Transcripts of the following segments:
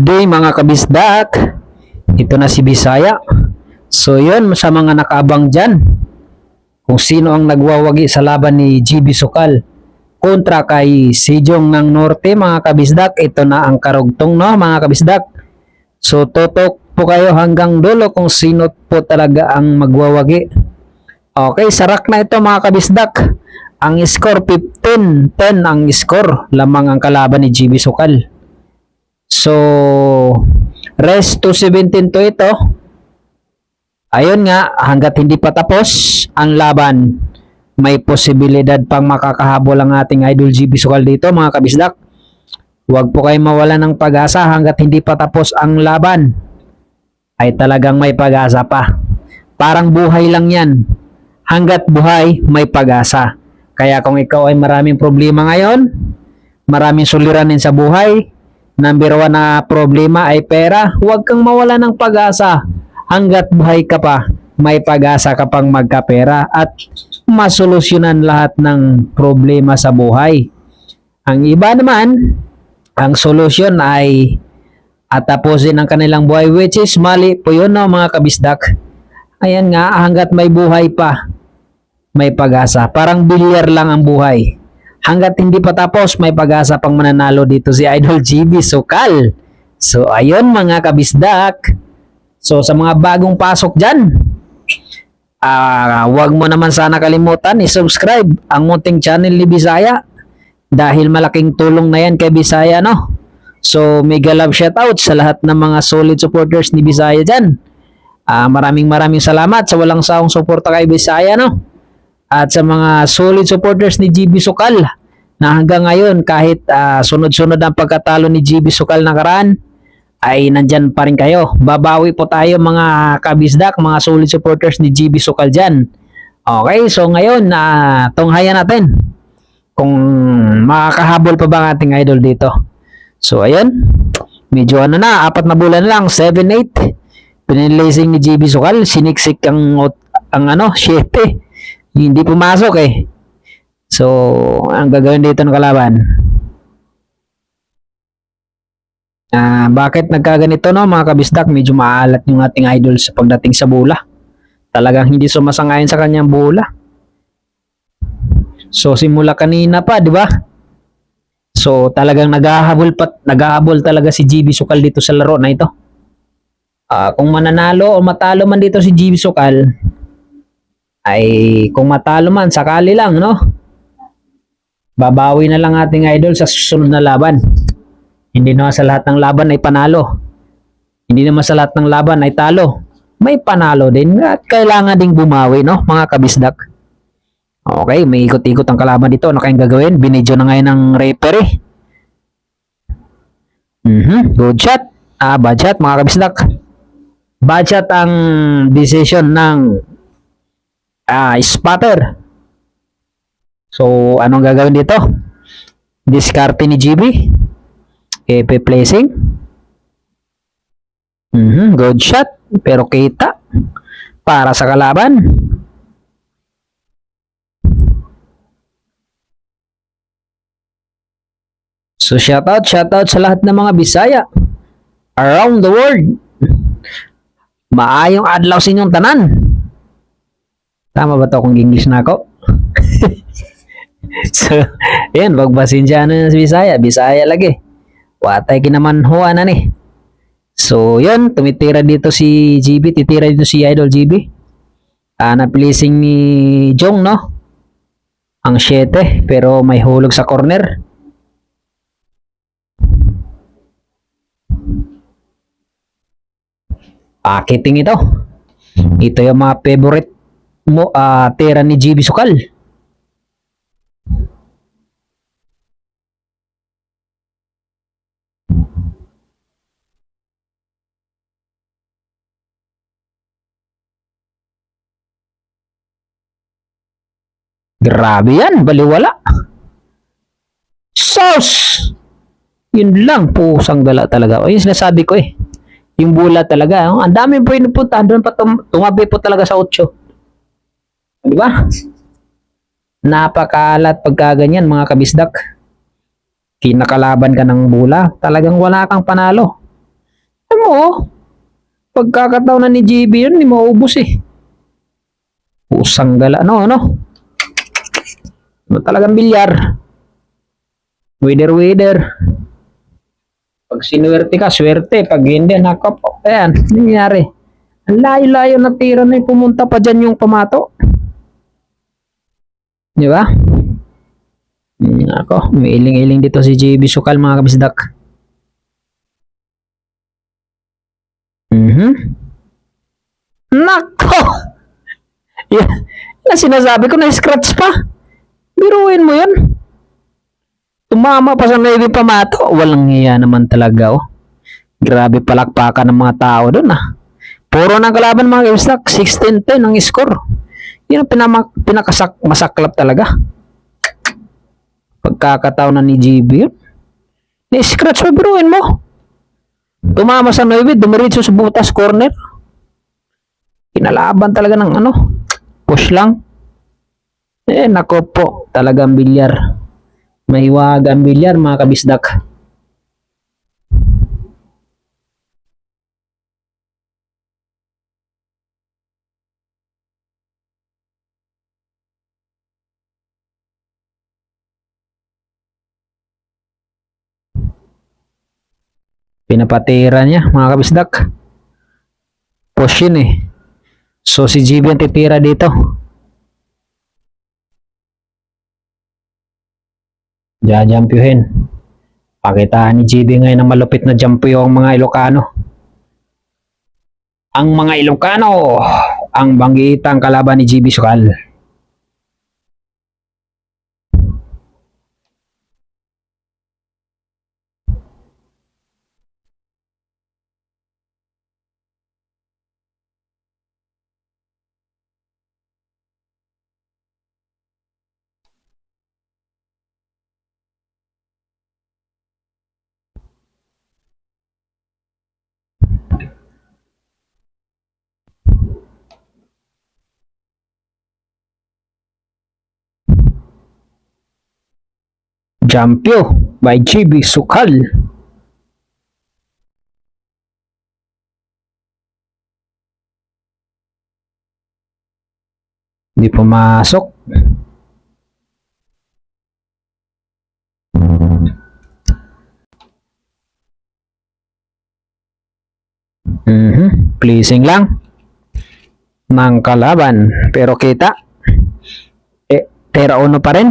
Good day mga kabisdak. Ito na si Bisaya. So yun, sa mga nakaabang dyan, kung sino ang nagwawagi sa laban ni GB Sukal kontra kay Sejong ng Norte mga kabisdak. Ito na ang karugtong, no mga kabisdak. So tutok po kayo hanggang dulo kung sino po talaga ang magwawagi. Okay, sarak na ito mga kabisdak. Ang score 15-10 ang score. Lamang ang kalaban ni GB Sukal. So, rest to 17 to ito. Ayun nga, hanggat hindi pa tapos ang laban, may posibilidad pang makakahabol ang ating idol GB Sukal dito mga kabisdak. Huwag po kayo mawala ng pag-asa hanggat hindi pa tapos ang laban. Ay talagang may pag-asa pa. Parang buhay lang yan. Hanggat buhay, may pag-asa. Kaya kung ikaw ay maraming problema ngayon, maraming suliranin sa buhay, number 1 na problema ay pera, huwag kang mawala ng pag-asa. Hanggat buhay ka pa, may pag-asa ka pang magkapera at masolusyonan lahat ng problema sa buhay. Ang iba naman, ang solusyon ay tapusin ang kanilang buhay, which is mali po yun, no, mga kabisdak. Ayan nga, hanggat may buhay pa, may pag-asa. Parang bilyar lang ang buhay. Hanggat hindi pa tapos, may pag-asa pang mananalo dito si Idol GB Sukal. So, ayun mga kabisdak. So, sa mga bagong pasok dyan, huwag mo naman sana kalimutan i-subscribe ang munting channel ni Bisaya. Dahil malaking tulong na yan kay Bisaya, no? So, mega love shoutout sa lahat ng mga solid supporters ni Bisaya dyan. Maraming salamat sa walang sawang suporta kay Bisaya, no? At sa mga solid supporters ni GB Sukal na hanggang ngayon kahit sunod-sunod ang pagkatalo ni GB Sukal nakaraan ay nandyan pa rin kayo. Babawi po tayo mga kabisdak, mga solid supporters ni GB Sukal dyan. Okay, so ngayon tunghayan natin kung makakahabol pa ba ang ating idol dito. So ayun, medyo na, 4 na bulan lang, 7-8. Pinilasing ni GB Sukal, siniksik ang 7. Hindi pumasok eh. So, ang gagawin dito ng kalaban. Bakit nagkaganito, no mga kabisdak? Medyo maalat yung ating idol sa pagdating sa bola. Talagang hindi sumasangayon sa kanyang bola. So, simula kanina pa, di ba? So, talagang naghahabol talaga si GB Sukal dito sa laro na ito. Kung mananalo o matalo man dito si GB Sukal, ay kung matalo man, sakali lang, no? Babawi na lang ating idol sa susunod na laban. Hindi naman sa lahat ng laban ay panalo. Hindi naman sa lahat ng laban ay talo. May panalo din at kailangan ding bumawi, no, mga kabisdak. Okay, may ikot-ikot ang kalaban dito. Ano kayang gagawin? Binidyo na ngayon ng referee. Good shot. Bad shot, mga kabisdak. Bad shot ang decision ng spotter. So, anong gagawin dito? Diskarte ni GB. Placing. Good shot. Pero kita. Para sa kalaban. So, shoutout sa lahat ng mga Bisaya around the world. Maayong adlaw sa inyong tanan. Tama ba ito kung English na ako? So, yan, wagbasin siya si Bisaya. Bisaya lagi. Watay kinamanhuan na ni. So, yan, tumitira dito si GB. Titira dito si Idol GB. Na-placing ni Jong, no? Ang 7, pero may hulog sa corner. Kiting ito. Ito yung mga favorite tira ni GB Sukal. Grabe yan, baliwala. Sauce! Yun lang, pusang gala talaga. O yung sinasabi ko eh. Yung bola talaga. Ang dami po inupunta. Doon pa tumabi po talaga sa 8. Di ba? Napakalat pagka ganyan mga kabisdak. Kinakalaban ka ng bola, talagang wala kang panalo. Mo, oh, pagkakataon na ni GB yun, hindi maubos eh. Pusang gala, ano? Ano talagang bilyar? Weather. Pag sinuwerte ka, swerte. Pag hindi, nakap. Ayan, nangyari. Ang layo-layo na tira na yung pumunta pa dyan yung pamato. Di ba? Ako, may iling-iling dito si JB Sukal mga kabisdak. Mhm. Nako! Yan, yan sinasabi ko na scratch pa. Biruin mo yun. Tumama pa sa may pamato. Walang hiya naman talaga, oh. Grabe palakpakan ng mga tao doon, ah. Puro ng kalaban mga kabisdak. 16-10 ang score. Yun ang pinakasaklap talaga. Pagkakataon na ni GB yun. Ni-scratch pa, biruin mo. Tumama sa 9, dumiritso sa butas corner. Kinalaban talaga ng ano, push lang. Nako po, talagang bilyar. Mahiwaga ang bilyar mga kabisdak. Pinapatira niya mga kabisdak. Push yun eh. So si GB ang titira dito. Jajampyuhin. Pakitaan ni GB ngayon ng malupit na jampyo ang mga Ilocano. Ang mga Ilocano, ang banggitang kalaban ni GB Sukal. Jampyo by GB Sukal. Hindi pumasok. Pleasing lang ng kalaban. Pero kita, tera uno pa rin.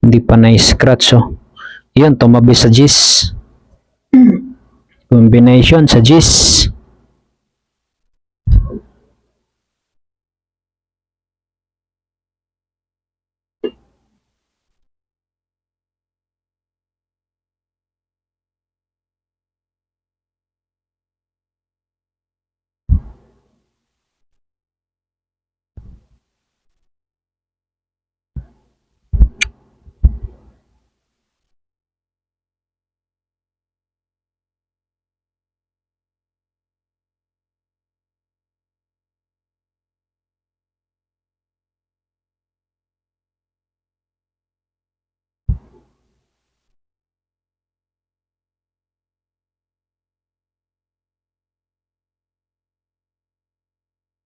Hindi pa na-scratch, oh. Yun, tumabi sa Gis. Combination sa Gis.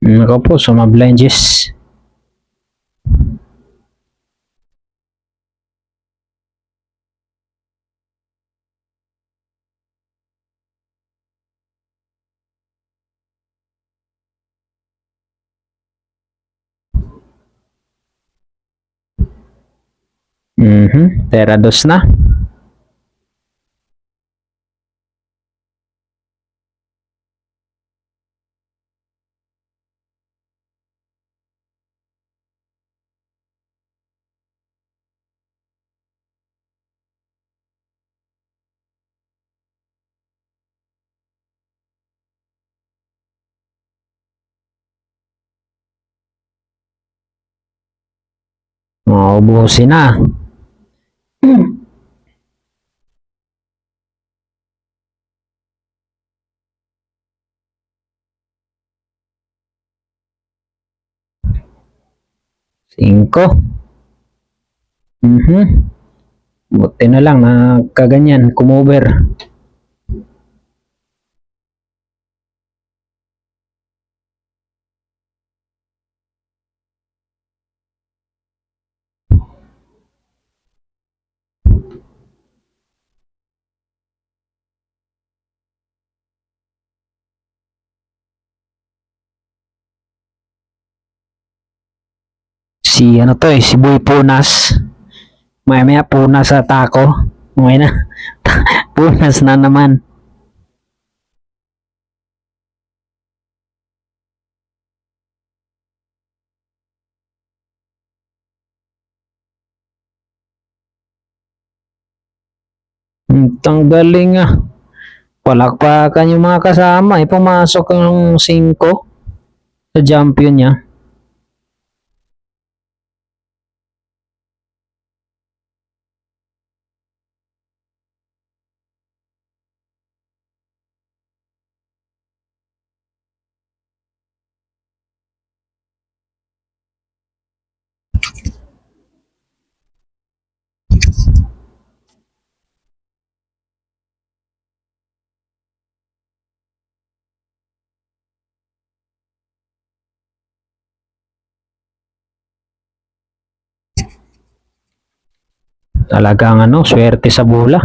Ako po, sumablay Gis. Tera dos na. Ubusin na. Singko. Buti na lang na kaganyan, kumover. Si ano to si Boy Punas. Maya punas sa tako. Okay na. Punas na naman. Ang galing ah. Palakpakan yung mga kasama. Pumasok ng 5 sa champion niya. Talagang swerte sa bola.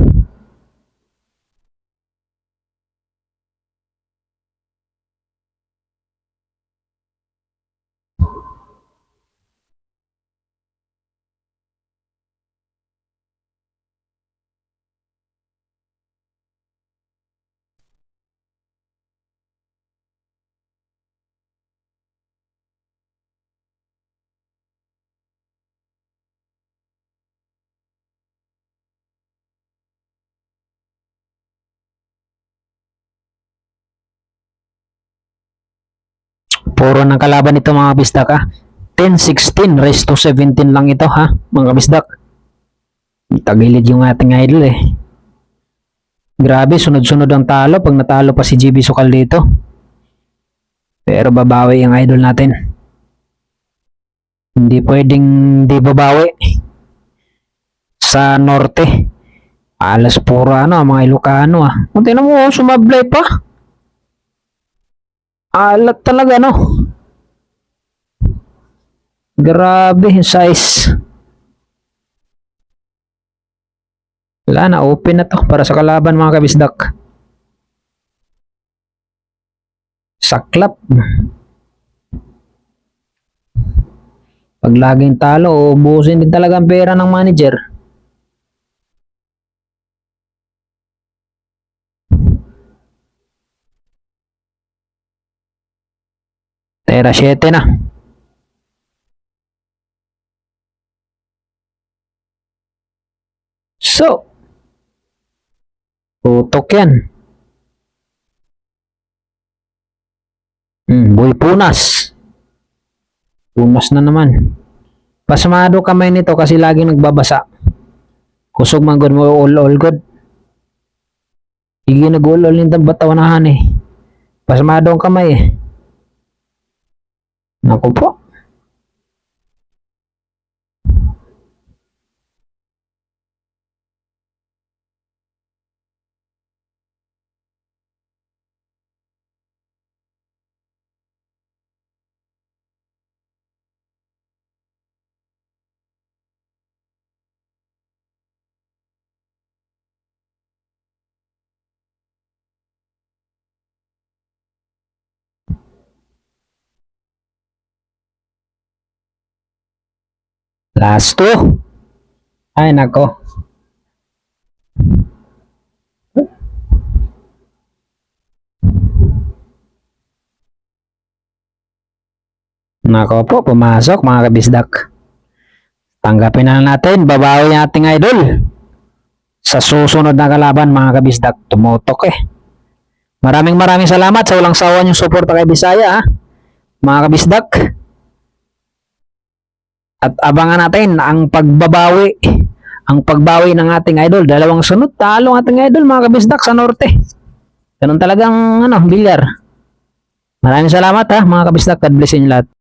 Puro ng kalaban ito mga kabisdak ha. 10-16 raised to 17 lang ito ha mga kabisdak. Tagilid yung ating idol eh. Grabe, sunod-sunod ang talo pag natalo pa si GB Sukal dito. Pero babawi ang idol natin. Hindi pwedeng di babawi. Sa norte. Alas puro mga Ilocano ah. Kung tinan mo, sumablay pa. Alat talaga Grabe yung size. Wala na, open na to para sa kalaban mga kabisdak. Saklap. Pag laging talo, ubusin din talaga ang pera ng manager. Tera 7 na. So, tutok yan. Boy Punas. Punas na naman. Pasmado kamay nito kasi laging nagbabasa. Kusog man good mo all good. Hindi nag-all nitong batawanahan eh. Pasmado ang kamay eh. Naku po. Last 2. Ay nako. Nako po, pumasok mga kabisdak. Tanggapin na natin, babawi ang ating idol. Sa susunod na kalaban mga kabisdak, tumutok eh. Maraming salamat sa walang sawa niyong suporta kay Bisaya ha, mga kabisdak. At abangan natin ang pagbabawi. Ang pagbawi ng ating idol. Dalawang sunod, talo ang ating idol mga kabisdak sa norte. Ganun talagang bilyar. Maraming salamat ha mga kabisdak. God bless inyo lahat.